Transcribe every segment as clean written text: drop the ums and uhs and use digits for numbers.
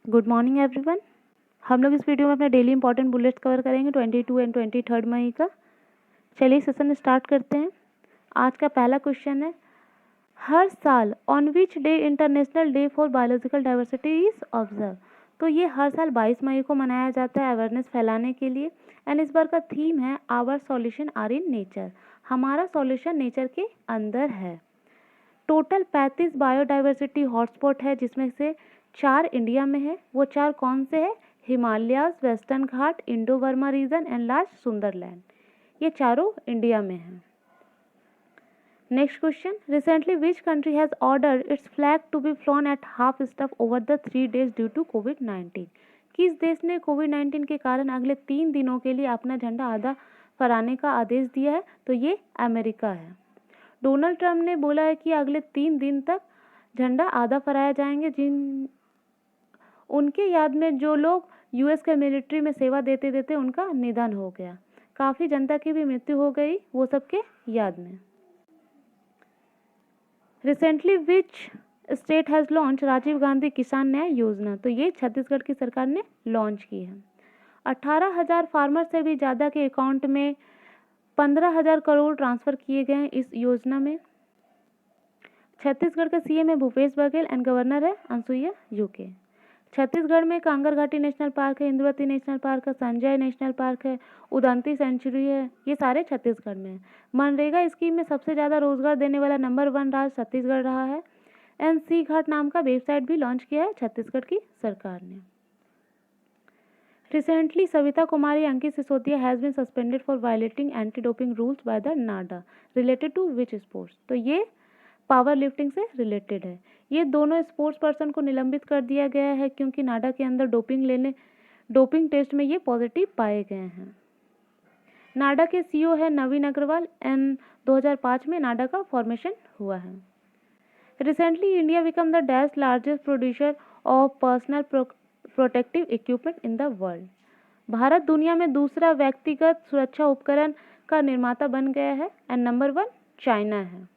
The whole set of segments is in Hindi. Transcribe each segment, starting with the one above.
Good morning everyone. हम लोग इस वीडियो में अपने डेली इंपॉर्टेंट बुलेट्स कवर करेंगे 22 एंड 23 मई का। चलिए सेशन स्टार्ट करते हैं। आज का पहला क्वेश्चन है, हर साल on which day international day for biological diversity is observe. तो ये हर साल 22 मई को मनाया जाता है अवेयरनेस फैलाने के लिए। एंड इस बार का थीम है our solution are in nature, हमारा सॉल्यूशन नेचर के अंदर है। टोटल 35 बायोडाइवर्सिटी हॉटस्पॉट है, जिसमें से 4 इंडिया में है। वो 4 कौन से हैं? हिमालयाज, वेस्टर्न घाट, Indo Burma region and large Sundaland. ये चारों इंडिया में हैं। Next question, recently which country has ordered its flag to be flown at half staff over the 3 days due to कोविड-19। किस देश ने कोविड-19 के कारण अगले 3 दिनों के लिए अपना झंडा आधा फहराने का आदेश दिया है? तो ये अमेरिका है। डोनाल्ड ट्रंप ने बोला है कि अगले 3 दिन तक झंडा आधा फहराया जाएंगे, जिन उनके याद में जो लोग यूएस के मिलिट्री में सेवा देते देते उनका निधन हो गया। काफ़ी जनता की भी मृत्यु हो गई वो सबके याद में। Recently which state has launch Rajiv Gandhi Kisan Nyay योजना। तो ये छत्तीसगढ़ की सरकार ने लॉन्च की है। 18,000 फार्मर से भी ज़्यादा के अकाउंट में 15,000 करोड़ ट्रांसफ़र किए गए हैं इस योजना में। छत्तीसगढ़ का सीएम है भूपेश बघेल एंड गवर्नर है अनसुईया यूके। छत्तीसगढ़ में कांगर घाटी नेशनल पार्क है, इंद्रवती नेशनल पार्क है, संजय नेशनल पार्क है, उदंती सेंचुरी है। ये सारे छत्तीसगढ़ में है। मनरेगा स्कीम में सबसे ज़्यादा रोजगार देने वाला नंबर 1 राज्य छत्तीसगढ़ रहा है। सी घाट नाम का वेबसाइट भी लॉन्च किया है छत्तीसगढ़ की सरकार ने। Recently Savita Kumari Ankit Sisodia has been suspended for violating anti doping rules by the NADA related to which sports. तो ये पावर लिफ्टिंग से रिलेटेड है। ये दोनों स्पोर्ट्स पर्सन को निलंबित कर दिया गया है क्योंकि नाडा के अंदर डोपिंग टेस्ट में ये पॉजिटिव पाए गए हैं। नाडा के सीईओ है नवीन अग्रवाल एंड 2005 में नाडा का फॉर्मेशन हुआ है। Recently India become the dash largest producer of personal protective equipment in the world. Bharat दुनिया में दूसरा व्यक्तिगत सुरक्षा उपकरण का निर्माता बन गया है एंड नंबर 1 चाइना है।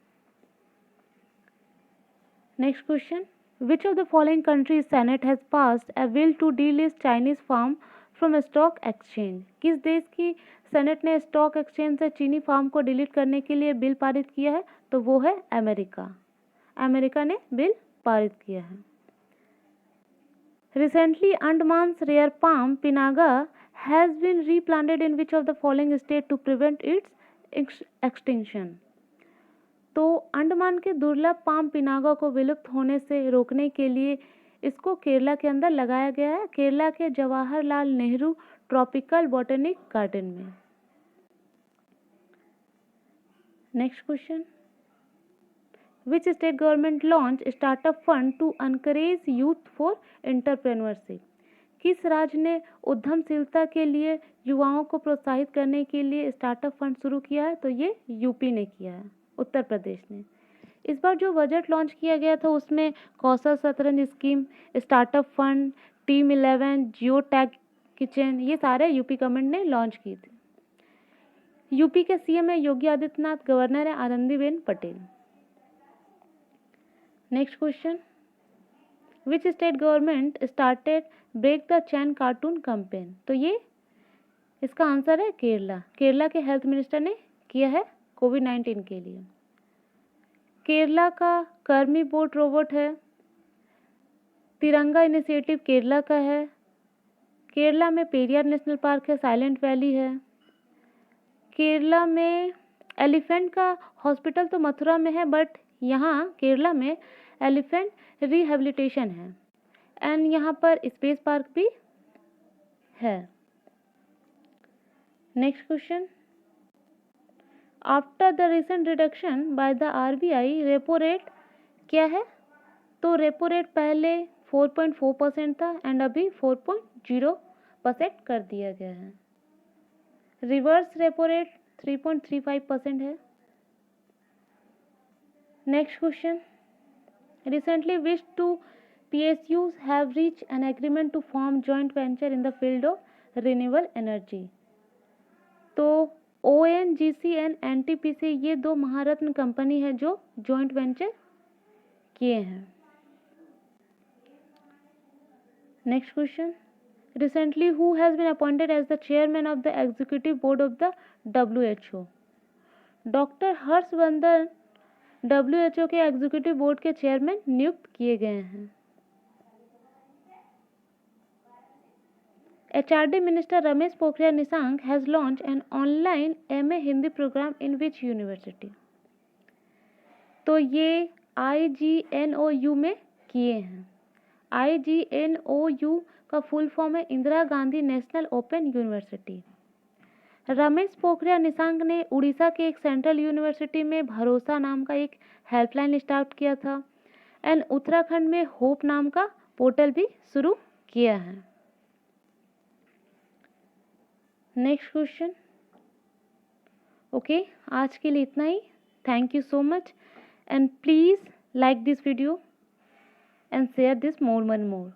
Next question, which of the following countries Senate has passed a bill to delist Chinese farm from stock exchange? किस देश की सेनेट ने स्टॉक एक्सचेंज से चीनी फार्म को डिलीट करने के लिए बिल पारित किया है? तो वो है अमेरिका। अमेरिका ने बिल पारित किया है। Recently, Andaman's rare palm Pinaga has been replanted in which of the following state to prevent its extinction? तो अंडमान के दुर्लभ पाम पिनागा को विलुप्त होने से रोकने के लिए इसको केरला के अंदर लगाया गया है, केरला के Jawaharlal Nehru tropical botanic garden में। Next question, which state government launch startup fund to encourage youth for entrepreneurship. किस राज्य ने उद्यमशीलता के लिए युवाओं को प्रोत्साहित करने के लिए स्टार्टअप फंड शुरू किया है? तो ये यूपी ने किया है, उत्तर प्रदेश ने। इस बार जो बजट लॉन्च किया गया था उसमें कौशल शतरंज scheme, startup fund, team 11, geo tag kitchen, ये सारे यूपी गवर्नमेंट ने लॉन्च किए थे। यूपी के सीएम है योगी आदित्यनाथ, गवर्नर है Anandiben Patel. Next question, which state government started break the chain cartoon campaign. तो ये इसका आंसर है केरला। केरला के हेल्थ मिनिस्टर ने किया है कोविड-19 के लिए। केरला का कर्मी बोट रोबोट है। तिरंगा इनिशिएटिव केरला का है। केरला में पेरियार नेशनल पार्क है, साइलेंट वैली है। केरला में एलिफेंट का हॉस्पिटल तो मथुरा में है, बट यहाँ केरला में एलिफेंट रिहेबिलिटेशन है एंड यहाँ पर स्पेस पार्क भी है। Next question, after the recent reduction by the RBI repo rate क्या है? तो रेपो रेट पहले 4.4% था एंड अभी 4.0% कर दिया गया है। रिवर्स रेपो रेट 3.35% है। Next question, recently which 2 PSUs have reach an agreement to form joint venture in the field of renewable energy. तो ONGC एंड NTPC ये 2 महारत्न कंपनी है जो जॉइंट वेंचर किए हैं। Next question, recently who has been appointed as the chairman of the executive board of the WHO? Doctor Harshvardhan WHO के एग्जीक्यूटिव बोर्ड के चेयरमैन नियुक्त किए गए हैं। HRD minister Ramesh Pokhriyal Nishank has launch an online MA Hindi programme in which university? तो ये IGNOU में किए हैं। IGNOU का फुल फॉर्म है Indira Gandhi national open university. Ramesh Pokhriyal Nishank ने उड़ीसा के एक सेंट्रल यूनिवर्सिटी में भरोसा नाम का एक हेल्पलाइन स्टार्ट किया था एंड उत्तराखंड में होप नाम का पोर्टल भी शुरू किया है। Next question. ओके, आज के लिए इतना ही। Thank you so much and please like this video and share this more and more.